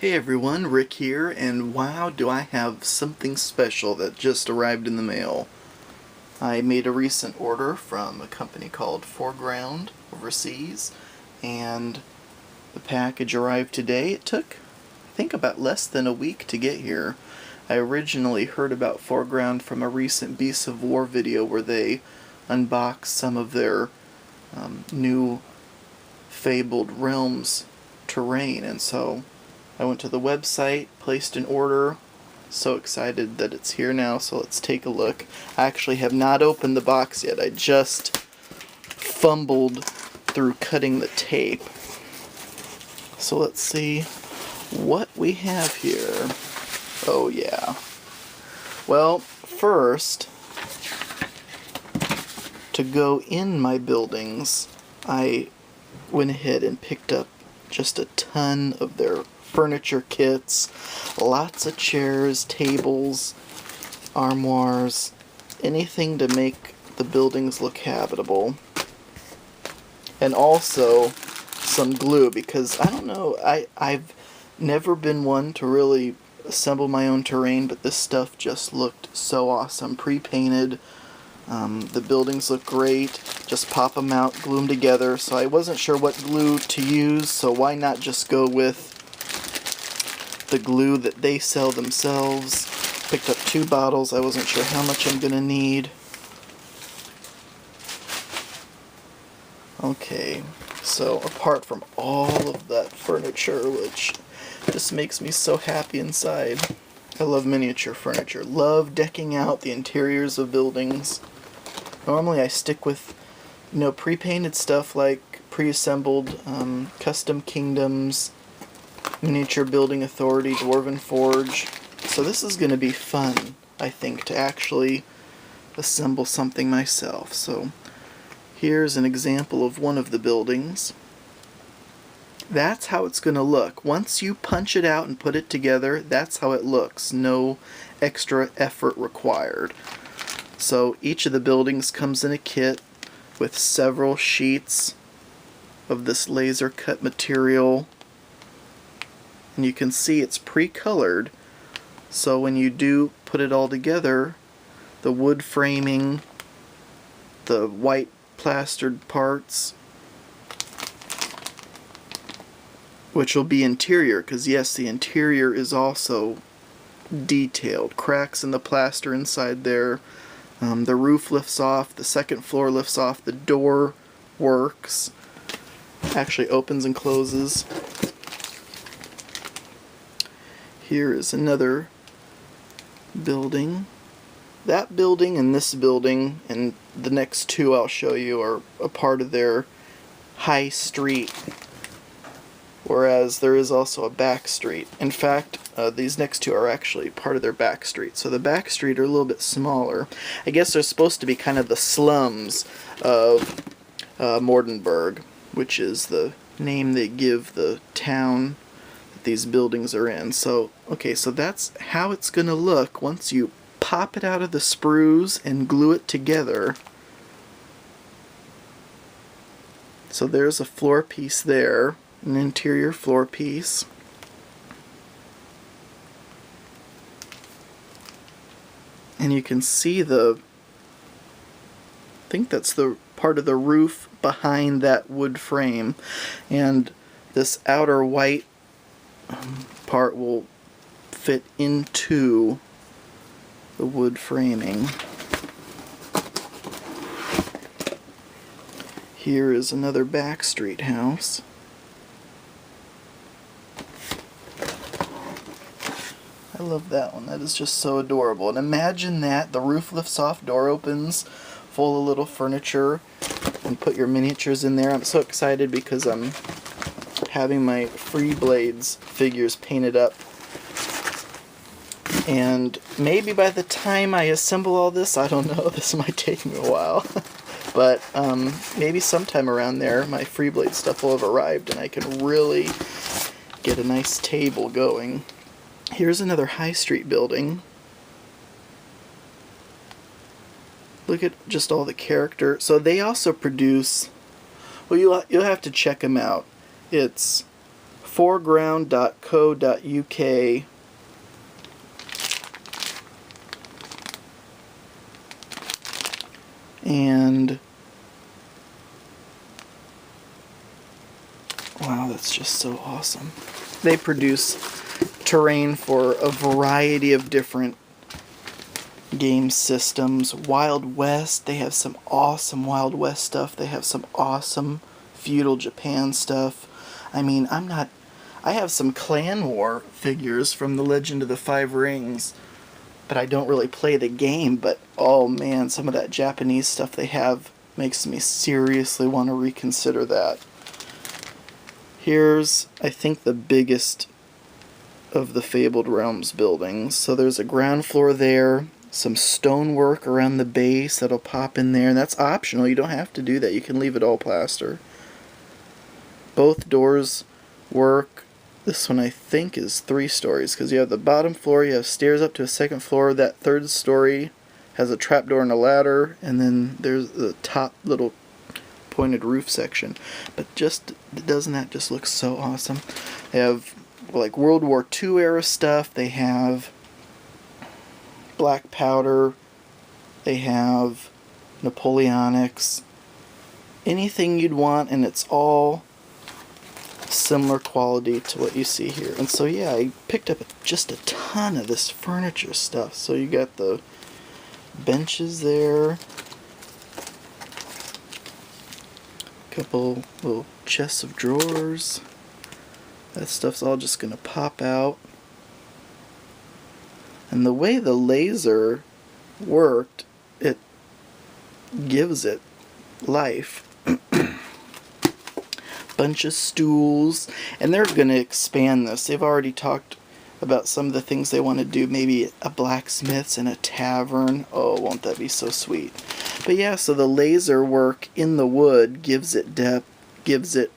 Hey everyone, Rick here, and wow, do I have something special that just arrived in the mail. I made a recent order from a company called 4Ground overseas, and the package arrived today. It took, I think, about less than a week to get here. I originally heard about 4Ground from a recent Beasts of War video where they unboxed some of their new Fabled Realms terrain, and so I went to the website, placed an order. So excited that it's here now, so let's take a look. I actually have not opened the box yet. I just fumbled through cutting the tape. So let's see what we have here. Oh yeah. Well, first, to go in my buildings, I went ahead and picked up just a ton of their furniture kits, lots of chairs, tables, armoires, anything to make the buildings look habitable. And also some glue, because I don't know, I've never been one to really assemble my own terrain, but this stuff just looked so awesome. Pre-painted, the buildings look great, just pop them out, glue them together, so I wasn't sure what glue to use, so why not just go with the glue that they sell themselves. Picked up 2 bottles. I wasn't sure how much I'm gonna need. Okay, so apart from all of that furniture, which just makes me so happy inside. I love miniature furniture. Love decking out the interiors of buildings. Normally I stick with, pre-painted stuff like pre-assembled custom kingdoms, Miniature Building Authority, Dwarven Forge. So this is going to be fun, I think, to actually assemble something myself. So here's an example of one of the buildings. That's how it's going to look. Once you punch it out and put it together, that's how it looks. No extra effort required. So each of the buildings comes in a kit with several sheets of this laser cut material. And you can see it's pre-colored, so when you do put it all together, the wood framing, the white plastered parts, which will be interior, because yes, the interior is also detailed. Cracks in the plaster inside there, the roof lifts off, the second floor lifts off, the door works, actually opens and closes. Here is another building. That building and this building and the next 2 I'll show you are a part of their high street, whereas there is also a back street. In fact, these next 2 are actually part of their back street. So the back street are a little bit smaller. I guess they're supposed to be kind of the slums of Mordanburgh, which is the name they give the town these buildings are in. So, okay, so that's how it's going to look once you pop it out of the sprues and glue it together. So there's a floor piece there, an interior floor piece. And you can see I think that's the part of the roof behind that wood frame. And this outer white part will fit into the wood framing. Here is another Backstreet house. I love that one. That is just so adorable. And imagine that, the roof lifts off, door opens, full of little furniture, and put your miniatures in there. I'm so excited because I'm having my Free Blades figures painted up, and maybe by the time I assemble all this, I don't know, this might take me a while, but maybe sometime around there my Free Blade stuff will have arrived and I can really get a nice table going. Here's another High Street building. Look at just all the character. So they also produce, well, you'll have to check them out. It's 4ground.co.uk. And wow, that's just so awesome. They produce terrain for a variety of different game systems. Wild West, they have some awesome Wild West stuff. They have some awesome feudal Japan stuff. I mean, I have some Clan War figures from the Legend of the Five Rings, but I don't really play the game. But oh man, some of that Japanese stuff they have makes me seriously want to reconsider that. Here's, I think, the biggest of the Fabled Realms buildings. So there's a ground floor there, some stonework around the base that'll pop in there, and that's optional. You don't have to do that. You can leave it all plaster. Both doors work. This one I think is 3 stories, because you have the bottom floor, you have stairs up to a second floor. That third story has a trapdoor and a ladder, and then there's the top little pointed roof section. But just, doesn't that just look so awesome? They have like World War II era stuff. They have black powder. They have Napoleonics. Anything you'd want, and it's all similar quality to what you see here. And so yeah, I picked up just a ton of this furniture stuff. So you got the benches there, a couple little chests of drawers. That stuff's all just gonna pop out. And the way the laser worked, it gives it life. Bunch of stools, and they're going to expand this. They've already talked about some of the things they want to do, maybe a blacksmith's and a tavern. Oh, won't that be so sweet? But yeah, so the laser work in the wood gives it depth, gives it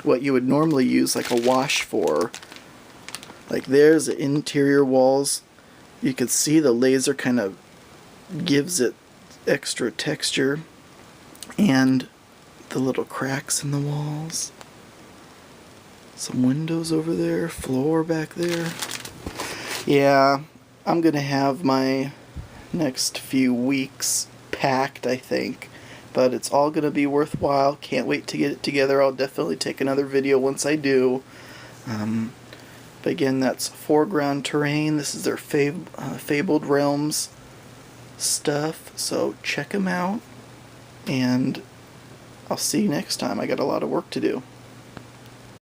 what you would normally use like a wash for. Like there's the interior walls. You can see the laser kind of gives it extra texture, and the little cracks in the walls. Some windows over there, floor back there. Yeah, I'm gonna have my next few weeks packed, I think. But it's all gonna be worthwhile. Can't wait to get it together. I'll definitely take another video once I do. But again, that's 4Ground Terrain. This is their Fabled Realms stuff. So check them out. And I'll see you next time. I got a lot of work to do.